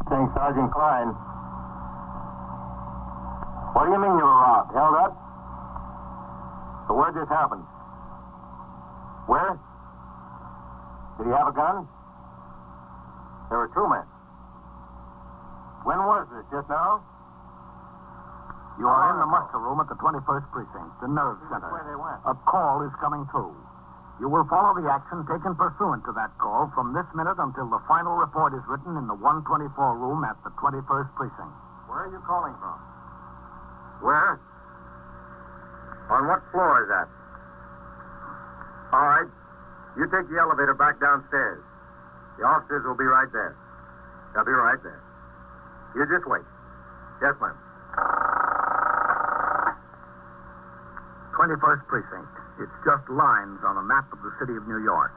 Saying Sergeant Klein. What do you mean you were robbed? Held up? So where'd this happen? Where? Did he have a gun? There were two men. When was this? Just now? You are in the muster room at the 21st Precinct, the nerve center. Where they went. A call is coming through. You will follow the action taken pursuant to that call from this minute until the final report is written in the 124 room at the 21st Precinct. Where are you calling from? Where? On what floor is that? All right. You take the elevator back downstairs. The officers will be right there. They'll be right there. You just wait. Yes, ma'am. 21st Precinct. It's just lines on a map of the city of New York.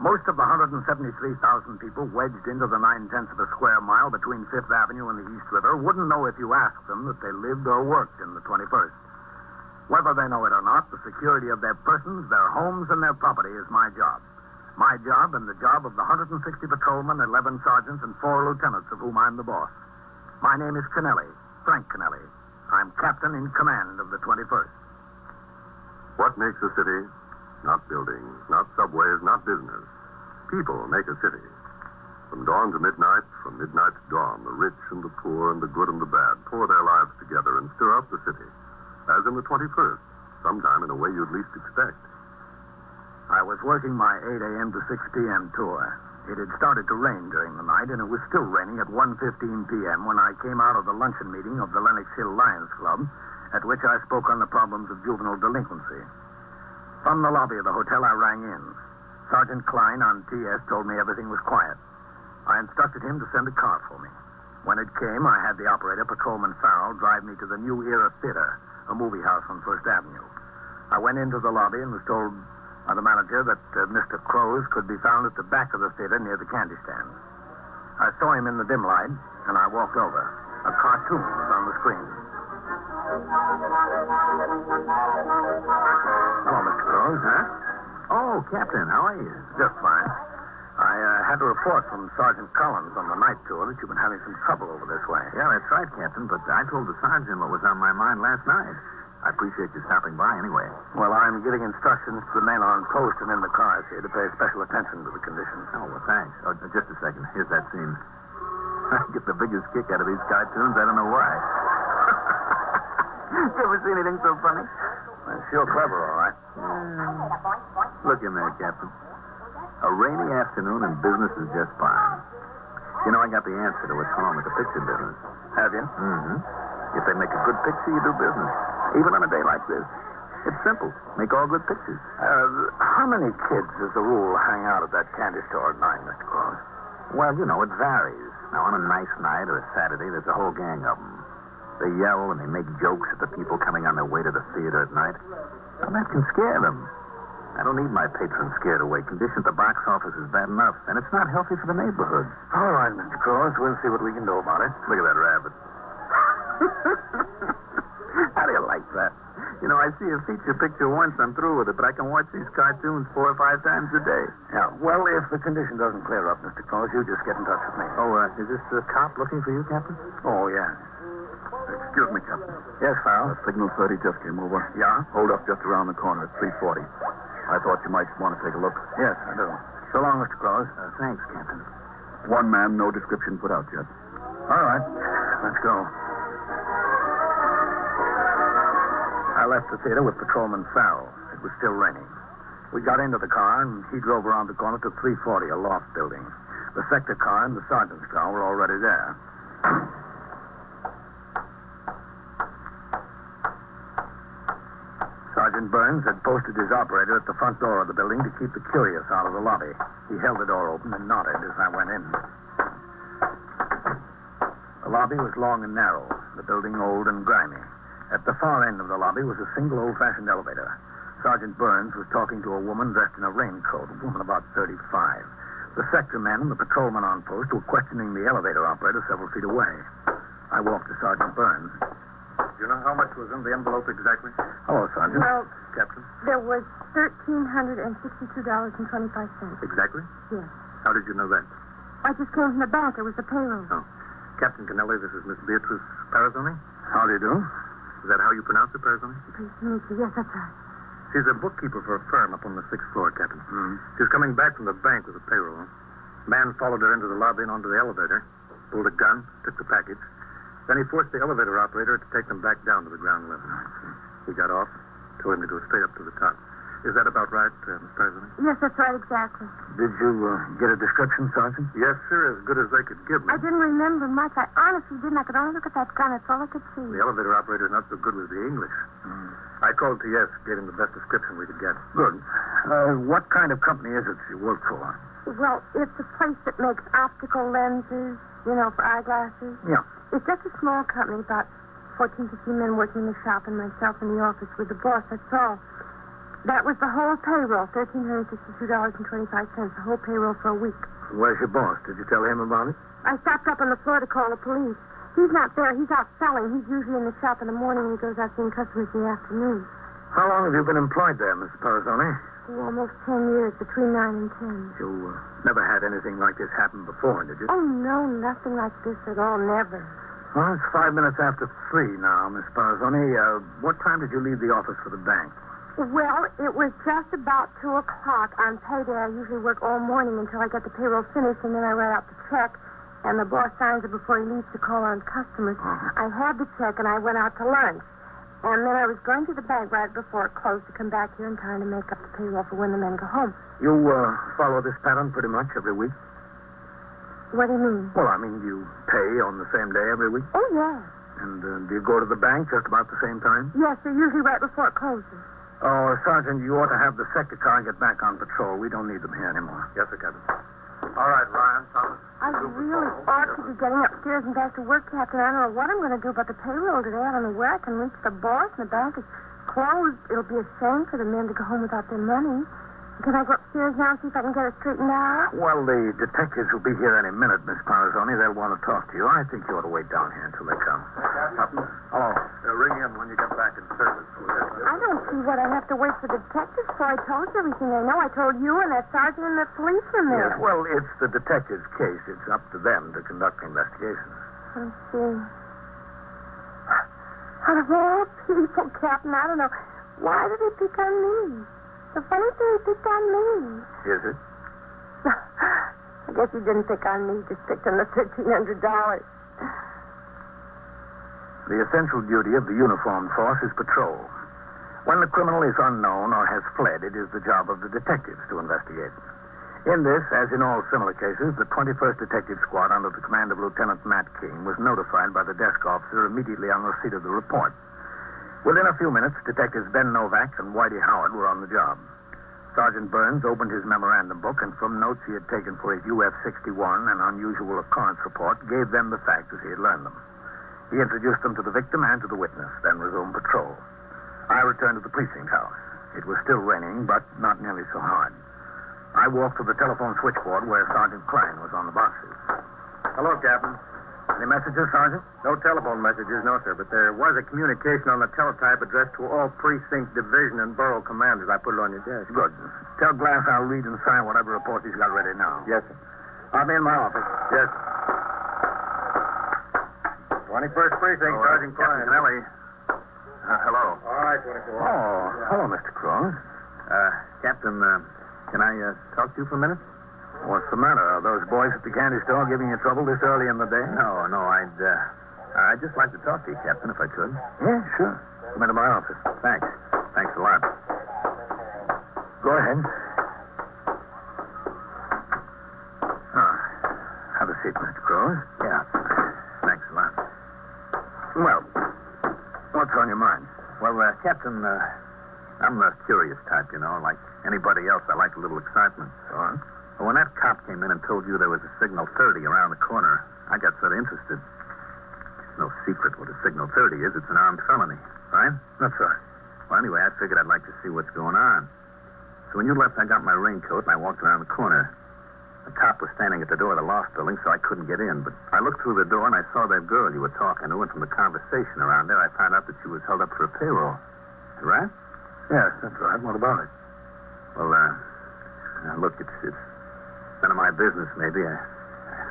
Most of the 173,000 people wedged into the 9/10 of a square mile between Fifth Avenue and the East River wouldn't know if you asked them that they lived or worked in the 21st. Whether they know it or not, the security of their persons, their homes, and their property is my job. My job and the job of the 160 patrolmen, 11 sergeants, and 4 lieutenants of whom I'm the boss. My name is Kennelly, Frank Kennelly. I'm captain in command of the 21st. What makes a city? Not buildings, not subways, not business. People make a city. From dawn to midnight, from midnight to dawn, the rich and the poor and the good and the bad pour their lives together and stir up the city. As in the 21st, sometime in a way you'd least expect. I was working my 8 a.m. to 6 p.m. tour. It had started to rain during the night, and it was still raining at 1:15 p.m. when I came out of the luncheon meeting of the Lenox Hill Lions Club, at which I spoke on the problems of juvenile delinquency. From the lobby of the hotel, I rang in. Sergeant Klein on TS told me everything was quiet. I instructed him to send a car for me. When it came, I had the operator, Patrolman Farrell, drive me to the New Era Theater, a movie house on First Avenue. I went into the lobby and was told by the manager that Mr. Crows could be found at the back of the theater near the candy stand. I saw him in the dim light, and I walked over. A cartoon was on the screen. Hello, Mr. Crows. Huh? Oh, Captain, how are you? Just fine. I had a report from Sergeant Collins on the night tour that you've been having some trouble over this way. Yeah, that's right, Captain, but I told the sergeant what was on my mind last night. I appreciate you stopping by anyway. Well, I'm giving instructions to the men on post and in the cars here to pay special attention to the conditions. Oh, well, thanks. Oh, just a second. Here's that scene. I get the biggest kick out of these cartoons. I don't know why. You ever see anything so funny? Well, sure clever, all right. Look in there, Captain. A rainy afternoon and business is just fine. You know, I got the answer to what's wrong with the picture business. Have you? Mm-hmm. If they make a good picture, you do business. Even on a day like this. It's simple. Make all good pictures. How many kids, as a rule, hang out at that candy store at night, Mr. Cross? Well, you know, it varies. Now, on a nice night or a Saturday, there's a whole gang of them. They yell and they make jokes at the people coming on their way to the theater at night. And that can scare them. I don't need my patrons scared away. Condition at the box office is bad enough, and it's not healthy for the neighborhood. All right, Mr. Cross. We'll see what we can do about it. Look at that rabbit. How do you like that? You know, I see a feature picture once, I'm through with it, but I can watch these cartoons 4 or 5 times a day. Yeah, well, if the condition doesn't clear up, Mr. Cross, you just get in touch with me. Oh, is this the cop looking for you, Captain? Oh, yeah. Excuse me, Captain. Yes, Farrell? Signal 30 just came over. Yeah? Hold up just around the corner at 340. I thought you might want to take a look. Yes, I do. So long, Mr. Cross. Thanks, Captain. One man, no description put out yet. All right. Let's go. I left the theater with Patrolman Farrell. It was still raining. We got into the car, and he drove around the corner to 340, a loft building. The sector car and the sergeant's car were already there. Sergeant Burns had posted his operator at the front door of the building to keep the curious out of the lobby. He held the door open and nodded as I went in. The lobby was long and narrow, the building old and grimy. At the far end of the lobby was a single old-fashioned elevator. Sergeant Burns was talking to a woman dressed in a raincoat, a woman about 35. The sector men and the patrolman on post were questioning the elevator operator several feet away. I walked to Sergeant Burns. Do you know how much was in the envelope exactly? Hello, Sergeant. Well, Captain? there was $1,362.25. Exactly? Yes. How did you know that? I just came from the bank. It was the payroll. Oh. Captain Kennelly, this is Miss Beatrice Parazoni. How do you do? Is that how you pronounce it, Parazoni? Pleased to meet you. Yes, that's right. She's a bookkeeper for a firm up on the 6th floor, Captain. Hmm. She was coming back from the bank with a payroll. A man followed her into the lobby and onto the elevator, pulled a gun, took the package. Then he forced the elevator operator to take them back down to the ground level. He got off, told him to go straight up to the top. Is that about right, Miss Parazoni? Yes, that's right, exactly. Did you get a description, Sergeant? Yes, sir, as good as they could give me. I didn't remember much. I honestly didn't. I could only look at that gun. That's all I could see. The elevator operator's not so good with the English. I called TS, gave him the best description we could get. Good. What kind of company is it you work for? Well, it's a place that makes optical lenses, for eyeglasses. Yeah. It's just a small company, about 14, 15 men working in the shop and myself in the office with the boss, that's all. That was the whole payroll, $1,362.25, the whole payroll for a week. Where's your boss? Did you tell him about it? I stopped up on the floor to call the police. He's not there. He's out selling. He's usually in the shop in the morning and he goes out seeing customers in the afternoon. How long have you been employed there, Miss Parazoni? Almost 10 years, between 9 and 10. You never had anything like this happen before, did you? Oh, no, nothing like this at all, never. Well, it's 5 minutes after 3 now, Miss Parazoni. What time did you leave the office for the bank? Well, it was just about 2 o'clock. On payday, I usually work all morning until I get the payroll finished, and then I write out the check, and the boss signs it before he leaves to call on customers. I had the check, and I went out to lunch. And then I was going to the bank right before it closed to come back here in time to make up the payroll for when the men go home. You follow this pattern pretty much every week? What do you mean? Well, I mean, you pay on the same day every week? Oh, yeah. And do you go to the bank just about the same time? Yes, they're usually right before it closes. Oh, Sergeant, you ought to have the sector car and get back on patrol. We don't need them here anymore. Yes, sir, Captain. All right, Ryan, Thomas. I really ought to be getting upstairs and back to work, Captain. I don't know what I'm going to do about the payroll today. I don't know where I can reach the boss, and the bank is closed. It'll be a shame for the men to go home without their money. Can I go upstairs now and see if I can get it straightened out? Well, the detectives will be here any minute, Miss Parazoni. They'll want to talk to you. I think you ought to wait down here until they come. Hello. Ring in when you get back in service. I don't see what I have to wait for the detectives for. I told you everything I know. I told you and that sergeant and the policeman there. Yes, well, it's the detective's case. It's up to them to conduct the investigation. I see. Out of all people, Captain, I don't know. Why did they pick on me? The funny thing, he picked on me. Is it? I guess he didn't pick on me. He just picked on the $1,300. The essential duty of the uniformed force is patrol. When the criminal is unknown or has fled, it is the job of the detectives to investigate. In this, as in all similar cases, the 21st Detective Squad under the command of Lieutenant Matt King was notified by the desk officer immediately on receipt of the report. Within a few minutes, Detectives Ben Novak and Whitey Howard were on the job. Sergeant Burns opened his memorandum book and from notes he had taken for his UF-61 and unusual occurrence report, gave them the facts as he had learned them. He introduced them to the victim and to the witness, then resumed patrol. I returned to the precinct house. It was still raining, but not nearly so hard. I walked to the telephone switchboard where Sergeant Klein was on the boxes. Hello, Captain. Any messages, Sergeant? No telephone messages, no, sir, but there was a communication on the teletype addressed to all precinct, division, and borough commanders. I put it on your desk. Good. Tell Glass I'll read and sign whatever report he's got ready now. Yes, sir. I'll be in my office. Yes. 21st Precinct, Oh, Sergeant Klein. Captain Kennelly. Hello. All right, 24. Oh, hello, Mr. Cross. Captain, can I talk to you for a minute? What's the matter? Are those boys at the candy store giving you trouble this early in the day? No, I'd just like to talk to you, Captain, if I could. Yeah, sure. Come into my office. Thanks. Thanks a lot. Go ahead. Have a seat, Mr. Cross. Yeah. Thanks a lot. Well, what's on your mind? Well, Captain, I'm a curious type, like anybody else. I like a little excitement. Go on. Well, when that cop came in and told you there was a signal 30 around the corner, I got sort of interested. It's no secret what a signal 30 is. It's an armed felony, right? That's right. Well, anyway, I figured I'd like to see what's going on. So when you left, I got my raincoat and I walked around the corner. The cop was standing at the door of the loft building, so I couldn't get in. But I looked through the door and I saw that girl you were talking to, and from the conversation around there, I found out that she was held up for a payroll. Right? Yes, that's right. What about it? Well, look, it's none of my business, maybe. I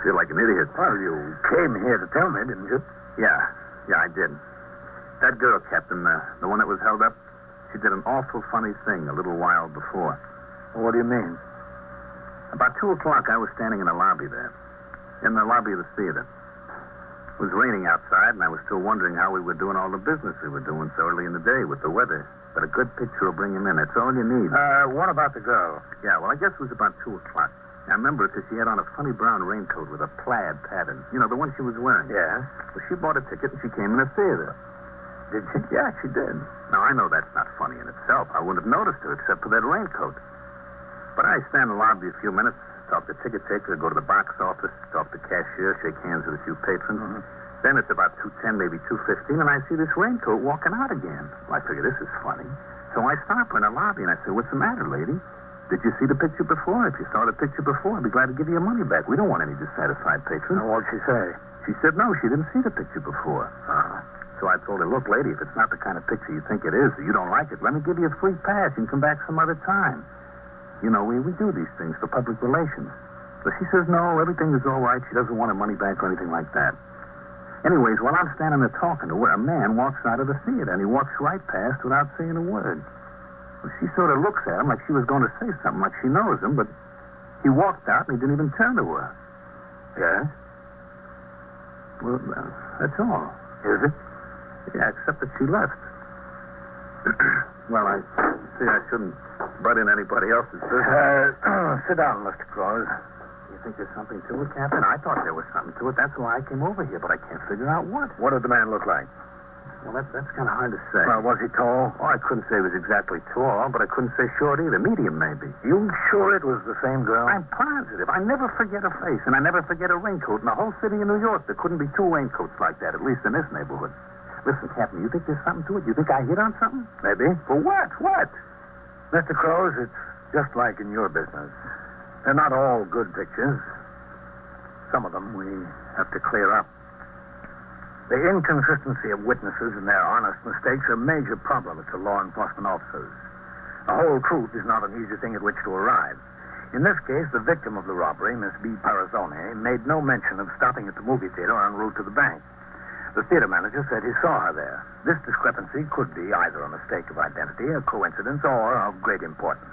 feel like an idiot. Well, you came here to tell me, didn't you? Yeah, I did. That girl, Captain, the one that was held up, she did an awful funny thing a little while before. What do you mean? About 2 o'clock, I was standing in the lobby there. In the lobby of the theater. It was raining outside, and I was still wondering how we were doing all the business we were doing so early in the day with the weather. But a good picture will bring him in. That's all you need. What about the girl? Yeah, well, I guess it was about 2 o'clock. I remember it because she had on a funny brown raincoat with a plaid pattern. You know, the one she was wearing. Yeah. Well, she bought a ticket, and she came in the theater. Did she? Yeah, she did. Now, I know that's not funny in itself. I wouldn't have noticed her except for that raincoat. But I stand in the lobby a few minutes, talk to ticket taker, go to the box office, talk to cashier, shake hands with a few patrons. Mm-hmm. Then it's about 2:10, maybe 2:15, and I see this raincoat walking out again. Well, I figure this is funny. So I stop her in the lobby, and I say, "What's the matter, lady? Did you see the picture before? If you saw the picture before, I'd be glad to give you your money back. We don't want any dissatisfied patrons." What'd she say? She said no, she didn't see the picture before. So I told her, "Look, lady, if it's not the kind of picture you think it is, or you don't like it, let me give you a free pass. You can come back some other time. You know, we do these things for public relations." But she says, no, everything is all right. She doesn't want her money back or anything like that. Anyways, while I'm standing there talking to her, a man walks out of the theater, and he walks right past without saying a word. Well, she sort of looks at him like she was going to say something, like she knows him, but he walked out, and he didn't even turn to her. Yes? Well, that's all. Is it? Yeah, except that she left. Well, I see I shouldn't butt in anybody else's business. Sit down, Mr. Claus. You think there's something to it, Captain? I thought there was something to it. That's why I came over here, but I can't figure out what. What did the man look like? Well, that's kind of hard to say. Well, was he tall? Oh, I couldn't say he was exactly tall, but I couldn't say short either. Medium, maybe. You sure it was the same girl? I'm positive. I never forget a face, and I never forget a raincoat in the whole city of New York. There couldn't be 2 raincoats like that, at least in this neighborhood. Listen, Captain, you think there's something to it? You think I hit on something? Maybe. For what? What? Mr. Crows, it's just like in your business. They're not all good pictures. Some of them we have to clear up. The inconsistency of witnesses and their honest mistakes are major problems to law enforcement officers. The whole truth is not an easy thing at which to arrive. In this case, the victim of the robbery, Miss B. Parazzone, made no mention of stopping at the movie theater en route to the bank. The theater manager said he saw her there. This discrepancy could be either a mistake of identity, a coincidence, or of great importance.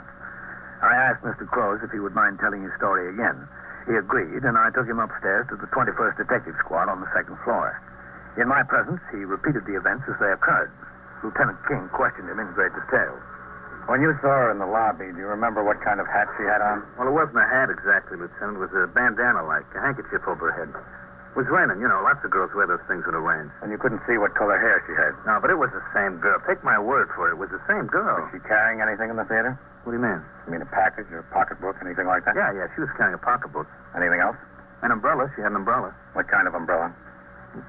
I asked Mr. Crows if he would mind telling his story again. He agreed, and I took him upstairs to the 21st Detective Squad on the 2nd floor. In my presence, he repeated the events as they occurred. Lieutenant King questioned him in great detail. When you saw her in the lobby, do you remember what kind of hat she had on? Well, it wasn't a hat exactly, Lieutenant. It was a bandana-like, a handkerchief over her head. It was raining. You know, lots of girls wear those things when it rains. And you couldn't see what color hair she had? No, but it was the same girl. Take my word for it. It was the same girl. Was she carrying anything in the theater? What do you mean? You mean a package or a pocketbook, anything like that? Yeah, she was carrying a pocketbook. Anything else? An umbrella. She had an umbrella. What kind of umbrella?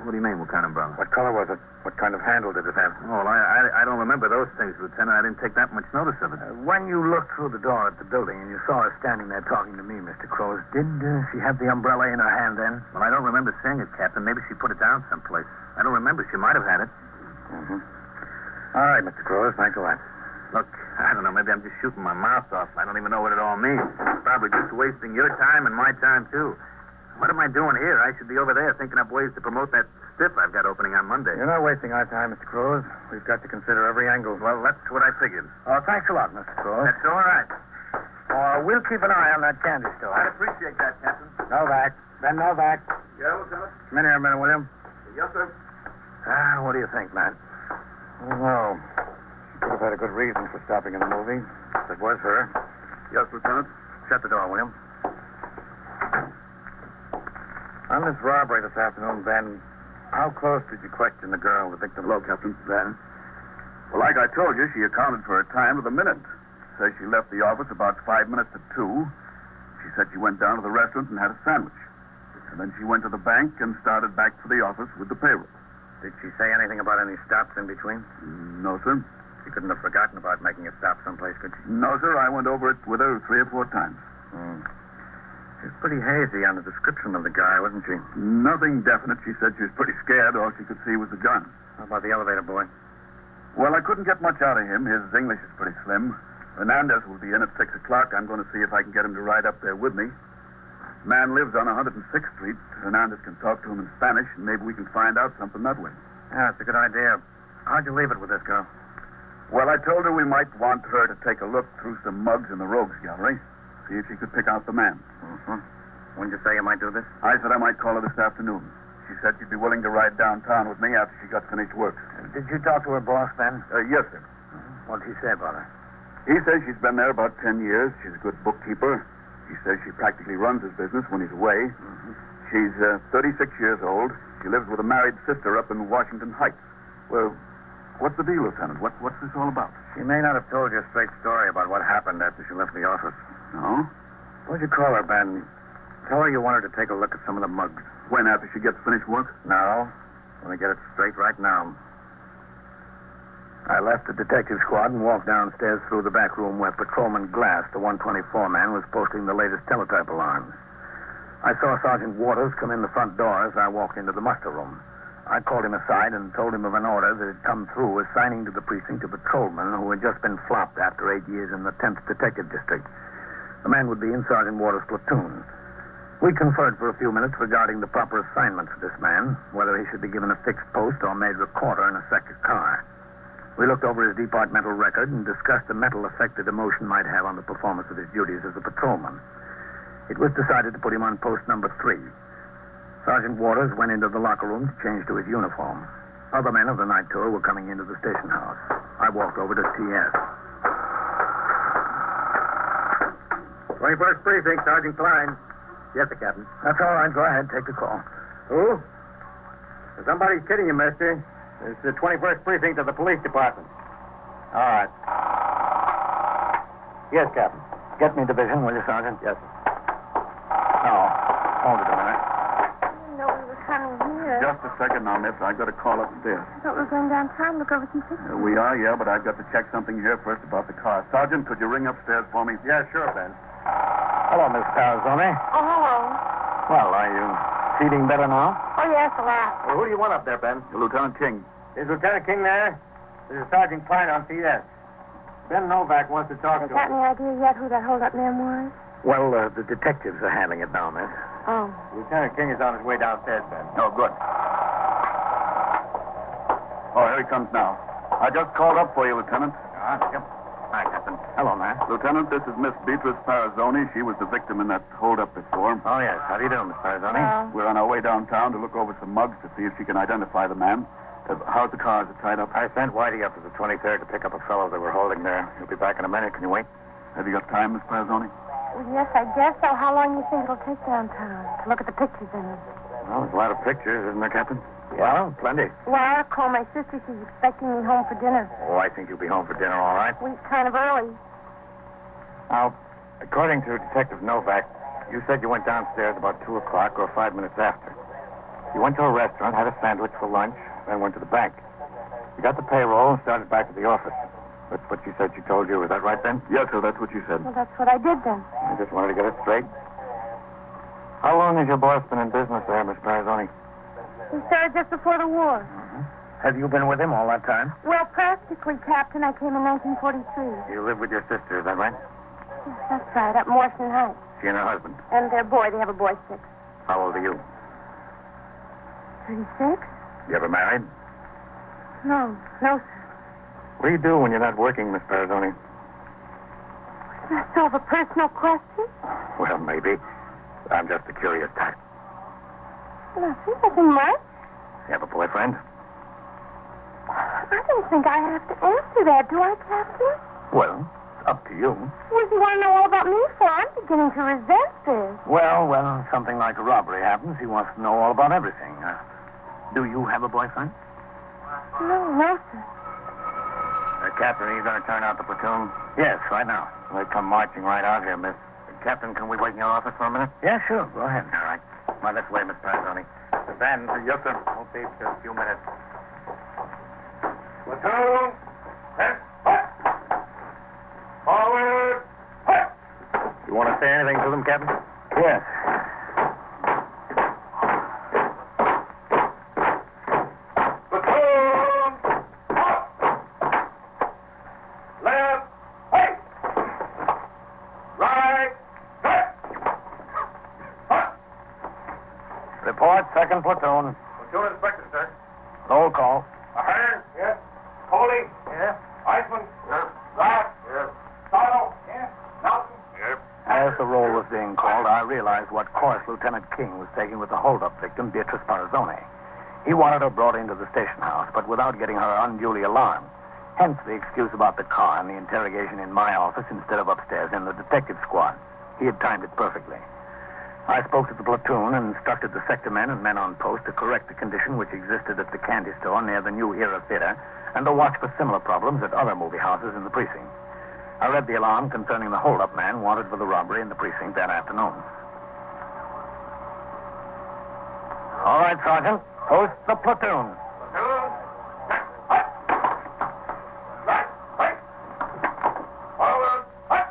What do you mean, what kind of umbrella? What color was it? What kind of handle did it have? Oh, well, I don't remember those things, Lieutenant. I didn't take that much notice of it. When you looked through the door at the building and you saw her standing there talking to me, Mr. Crows, did she have the umbrella in her hand then? Well, I don't remember seeing it, Captain. Maybe she put it down someplace. I don't remember. She might have had it. Mm-hmm. All right, Mr. Crows. Thanks a lot. Look, I don't know. Maybe I'm just shooting my mouth off. I don't even know what it all means. Probably just wasting your time and my time, too. What am I doing here? I should be over there thinking up ways to promote that stiff I've got opening on Monday. You're not wasting our time, Mr. Crows. We've got to consider every angle. Well, that's what I figured. Oh, thanks a lot, Mr. Crows. That's all right. We'll keep an eye on that candy store. I'd appreciate that, Captain. Novak. Ben Novak. Yeah, Lieutenant? Come in here a minute, William. Yes, sir. What do you think, Matt? I don't know. She could have had a good reason for stopping in the movie. If it was her. Yes, Lieutenant. Shut the door, William. On this robbery this afternoon, Ben, how close did you question the girl, the victim? Hello, Captain. Ben. Well, like I told you, she accounted for her time to the minute. Says she left the office about 5 minutes to 2. She said she went down to the restaurant and had a sandwich. And then she went to the bank and started back for the office with the payroll. Did she say anything about any stops in between? No, sir. She couldn't have forgotten about making a stop someplace, could she? No, sir. I went over it with her 3 or 4 times. She was pretty hazy on the description of the guy, wasn't she? Nothing definite. She said she was pretty scared. All she could see was the gun. How about the elevator boy? Well, I couldn't get much out of him. His English is pretty slim. Fernandez will be in at 6 o'clock. I'm going to see if I can get him to ride up there with me. Man lives on 106th Street. Hernandez can talk to him in Spanish, and maybe we can find out something that way. Yeah, it's a good idea. How'd you leave it with this girl? Well, I told her we might want her to take a look through some mugs in the rogues gallery, see if she could pick out the man. Mm-hmm. When did you say you might do this? I said I might call her this afternoon. She said she'd be willing to ride downtown with me after she got finished work. Did you talk to her boss then? Yes, sir. What did he say about her? He says she's been there about 10 years. She's a good bookkeeper. He says she practically runs his business when he's away. Mm-hmm. She's 36 years old. She lives with a married sister up in Washington Heights. Well, what's the deal, Lieutenant? What's this all about? She may not have told you a straight story about what happened after she left the office. No? What'd you call her, Ben? Tell her you wanted to take a look at some of the mugs. When, after she gets finished work? No. Let me get it straight right now. I left the detective squad and walked downstairs through the back room where Patrolman Glass, the 124 man, was posting the latest teletype alarms. I saw Sergeant Waters come in the front door as I walked into the muster room. I called him aside and told him of an order that had come through assigning to the precinct a patrolman who had just been flopped after 8 years in the 10th Detective District. The man would be in Sergeant Waters' platoon. We conferred for a few minutes regarding the proper assignment for this man, whether he should be given a fixed post or made recorder in a second car. We looked over his departmental record and discussed the mental effect that emotion might have on the performance of his duties as a patrolman. It was decided to put him on post number 3. Sergeant Waters went into the locker room to change to his uniform. Other men of the night tour were coming into the station house. I walked over to TS. 21st Precinct, Sergeant Klein. Yes, sir, Captain. That's all right. Go ahead. Take the call. Who? Somebody's kidding you, mister. It's the 21st Precinct of the Police Department. All right. Yes, Captain. Get me division, will you, Sergeant? Yes, sir. Oh, hold it a minute. I didn't know we were coming here. Just a second now, miss. I've got to call upstairs. I thought we were going downtown to look over some pictures. We are, yeah, but I've got to check something here first about the car. Sergeant, could you ring upstairs for me? Yeah, sure, Ben. Hello, Miss Tarazone. Oh, hello. Well, are you feeling better now? Oh, yes, a lot. Well, who do you want up there, Ben? Lieutenant King. Is Lieutenant King there? This is Sergeant Klein on CS. Ben Novak wants to talk to Got him. any idea yet who that hold-up man was? Well, the detectives are handling it now, miss. Oh. Lieutenant King is on his way downstairs, Ben. Oh, good. Oh, here he comes now. I just called up for you, Lieutenant. Yep. Hi, Captain. Hello, man. Lieutenant, this is Miss Beatrice Parazzoni. She was the victim in that hold-up before. Oh, yes. How do you do, Miss Tarazone? Well, We're on our way downtown to look over some mugs to see if she can identify the man. How's the car? Is it tied up? I sent Whitey up to the 23rd to pick up a fellow that we're holding there. He'll be back in a minute. Can you wait? Have you got time, Miss Parazzoni? well, yes, I guess so. How long do you think it'll take downtown to look at the pictures in it? Well, there's a lot of pictures, isn't there, Captain? Yeah, plenty. Well, I'll call my sister. She's expecting me home for dinner. Oh, I think you'll be home for dinner, all right. We kind of early. Now, according to Detective Novak, you said you went downstairs about 2 o'clock or 5 minutes after. You went to a restaurant, had a sandwich for lunch, then went to the bank. You got the payroll and started back at the office. That's what she said she told you. Was that right, then? Yes, sir, that's what you said. Well, that's what I did then. I just wanted to get it straight. How long has your boss been in business there, Miss Parazzoni? He started just before the war. Have you been with him all that time? Well, practically, Captain. I came in 1943. You live with your sister, is that right? Yes, that's right, up in Washington Heights. She and her husband. And their boy. They have a boy, 6. How old are you? 36? You ever married? No, sir. What do you do when you're not working, Miss Parazzoni? That's sort of a personal question. Well, maybe. I'm just a curious type. Nothing much. You have a boyfriend? I don't think I have to answer that, do I, Captain? Well, it's up to you. What do you want to know all about me for? I'm beginning to resent this. Well, when something like a robbery happens, he wants to know all about everything. Do you have a boyfriend? No, sir. Captain, he's going to turn out the platoon? Yes, right now. They come marching right out here, miss. Captain, can we wait in your office for a minute? Yeah, sure. Go ahead. All right. Come on, this way, Miss Parazzoni. Ben. Yes, sir. Won't be for a few minutes. Platoon. Forward. You want to say anything to them, Captain? Yes. Second platoon. Platoon inspector, sir. Roll call. Ahern? Yes. Coley? Yes. Iceman? Yes. Glass? Yes. Silo? Yes. Nelson? Yes. As the roll was being called, I realized what course Lieutenant King was taking with the hold-up victim, Beatrice Parazone. He wanted her brought into the station house, but without getting her unduly alarmed. Hence the excuse about the car and the interrogation in my office instead of upstairs in the detective squad. He had timed it perfectly. I spoke to the platoon and instructed the sector men and men on post to correct the condition which existed at the candy store near the New Era Theater and to watch for similar problems at other movie houses in the precinct. I read the alarm concerning the hold-up man wanted for the robbery in the precinct that afternoon. All right, Sergeant. Post the platoon. Platoon. Hut. Right. Right. Forward. Hut.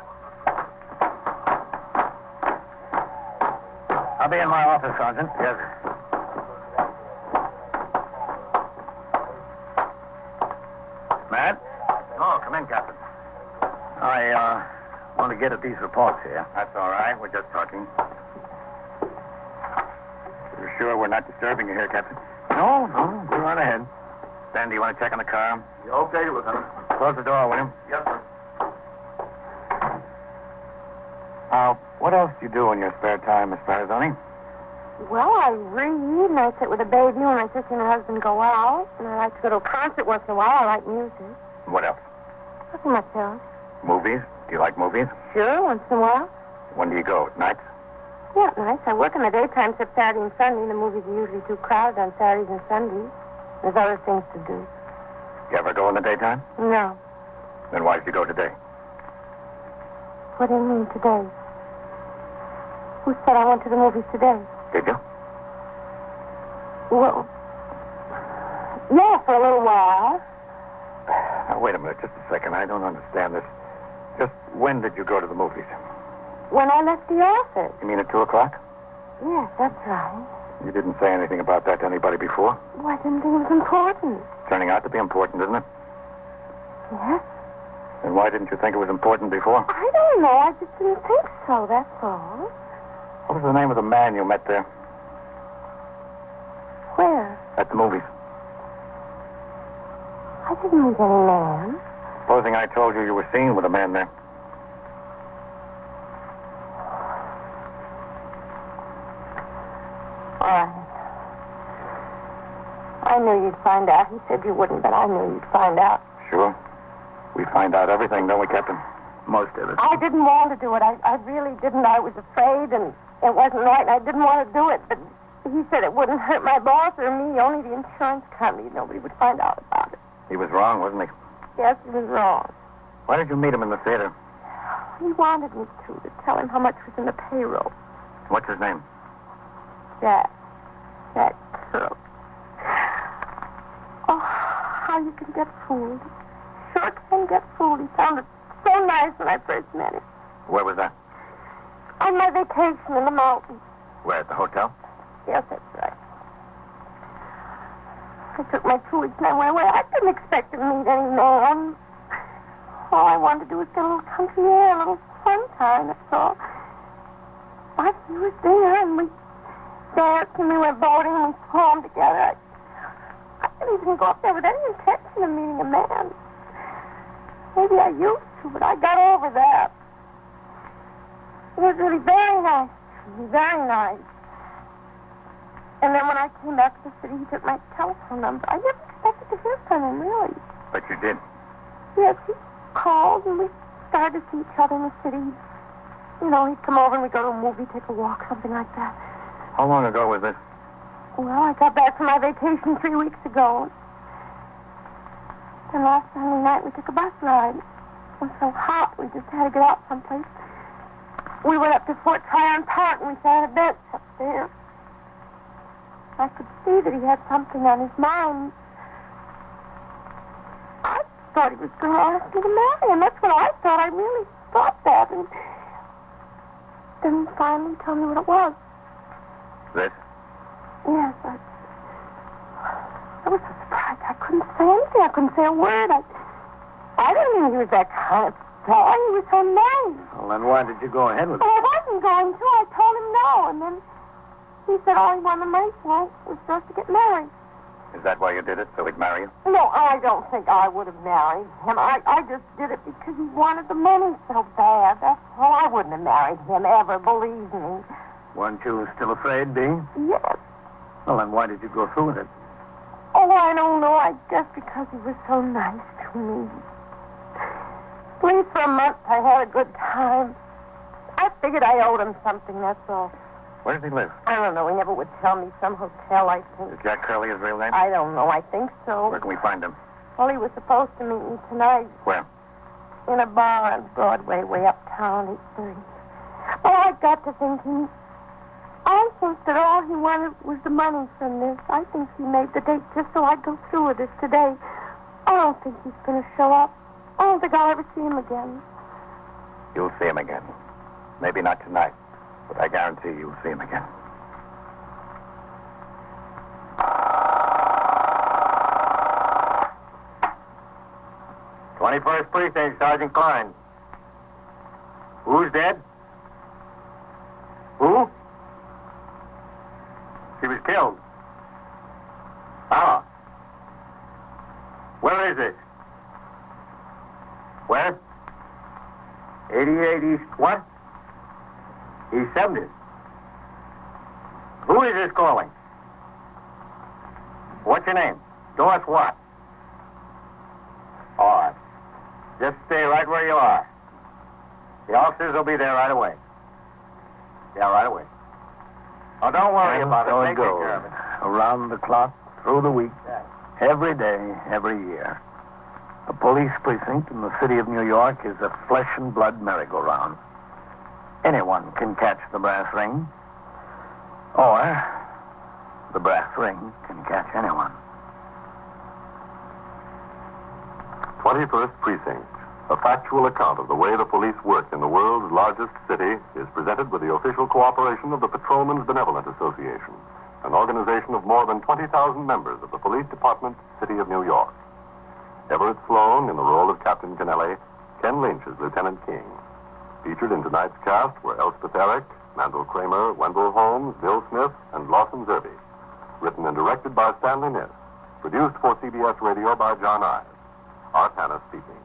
I'll be in my office, Sergeant. Yes, sir. Matt? Oh, come in, Captain. I want to get at these reports here. That's all right. We're just talking. You're sure we're not disturbing you here, Captain? No, go right ahead. Ben, do you want to check on the car? Okay, Lieutenant. Close the door, will you? Yes, sir. What else do you do in your spare time, Miss Parazone? Well, I read, and I sit with a baby when my sister and her husband go out, and I like to go to a concert once in a while. I like music. What else? Nothing much else. Movies? Do you like movies? Sure, once in a while. When do you go? At nights? Yeah, nice. I work in the daytime except Saturday and Sunday. The movies are usually too crowded on Saturdays and Sundays. There's other things to do. You ever go in the daytime? No. Then why did you go today? What do you mean today? Who said I went to the movies today? Did you? Well, yeah, for a little while. Now, wait a minute, just a second. I don't understand this. Just when did you go to the movies? When I left the office. You mean at 2 o'clock? Yes, that's right. You didn't say anything about that to anybody before? Well, I didn't think it was important. Turning out to be important, isn't it? Yes? Then why didn't you think it was important before? I don't know. I just didn't think so, that's all. What was the name of the man you met there? Where? At the movies. I didn't meet any man. Supposing I told you were seen with a man there. All right. I knew you'd find out. He said you wouldn't, but I knew you'd find out. Sure. We find out everything, don't we, Captain? Most of it. I didn't want to do it. I really didn't. I was afraid, and it wasn't right, and I didn't want to do it. But he said it wouldn't hurt my boss or me, only the insurance company. Nobody would find out about it. He was wrong, wasn't he? Yes, he was wrong. Why did you meet him in the theater? He wanted me to tell him how much was in the payroll. What's his name? Jack Crook. Oh, how you can get fooled. Sure can get fooled. He sounded so nice when I first met him. Where was that? On my vacation in the mountains. Where, at the hotel? Yes, that's right. I took my 2 weeks and I went away. I didn't expect to meet any man. All I wanted to do was get a little country air, a little sunshine, that's all. But he was there, and we danced, and we went boating, and we swam together. I didn't even go up there with any intention of meeting a man. Maybe I used to, but I got over that. It was really very nice. Very nice. And then when I came back to the city, he took my telephone number. I never expected to hear from him, really. But you did. Yes, he called, and we started to see each other in the city. You know, he'd come over, and we'd go to a movie, take a walk, something like that. How long ago was this? Well, I got back from my vacation 3 weeks ago. Then last Sunday night, we took a bus ride. It was so hot, we just had to get out someplace. We went up to Fort Tryon Park, and we sat on a bench up there. I could see that he had something on his mind. I thought he was going to ask me to marry him. That's what I thought. I really thought that. And then he finally told me what it was. This? Yes, I was so surprised. I couldn't say anything. I couldn't say a word. I didn't think he was that kind of guy. He was so nice. Well, then why did you go ahead with it? Well, I wasn't going to. I told him no. And then He said all he wanted the money for was just to get married. Is that why you did it? So he'd marry you? No, I don't think I would have married him. I just did it because he wanted the money so bad. That's all. I wouldn't have married him ever, believe me. Weren't you still afraid, Dee? Yes. Well, then why did you go through with it? Oh, I don't know. I guess because he was so nice to me. At least for a month I had a good time. I figured I owed him something, that's all. Where does he live? I don't know. He never would tell me. Some hotel, I think. Is Jack Curley his real name? I don't know. I think so. Where can we find him? Well, he was supposed to meet me tonight Where? in a bar on Broadway, way uptown, 8:30. Oh, I got to thinking. I think that all he wanted was the money from this. I think he made the date just so I'd go through with this today. I don't think he's going to show up. I don't think I'll ever see him again. You'll see him again. Maybe not tonight, but I guarantee you'll see him again. "21st Precinct, Sergeant Klein. Who's dead? Who? She was killed. Ah. Where is it? Where? 88 East what? East 70th. Who is this calling? What's your name? Doris what? All right. Just stay right where you are. The officers will be there right away. Yeah, right away. Oh, don't worry about it. So They it take goes. care of it. Around the clock, through the week, every day, every year. A police precinct in the city of New York is a flesh and blood merry-go-round. Anyone can catch the brass ring, or the brass ring can catch anyone. 21st Precinct, a factual account of the way the police work in the world's largest city, is presented with the official cooperation of the Patrolmen's Benevolent Association, an organization of more than 20,000 members of the Police Department, City of New York. Everett Sloan in the role of Captain Kennelly, Ken Lynch as Lieutenant King. Featured in tonight's cast were Elspeth Eric, Mandel Kramer, Wendell Holmes, Bill Smith, and Lawson Zerbe. Written and directed by Stanley Niss. Produced for CBS Radio by John Ives. Art Hanna speaking.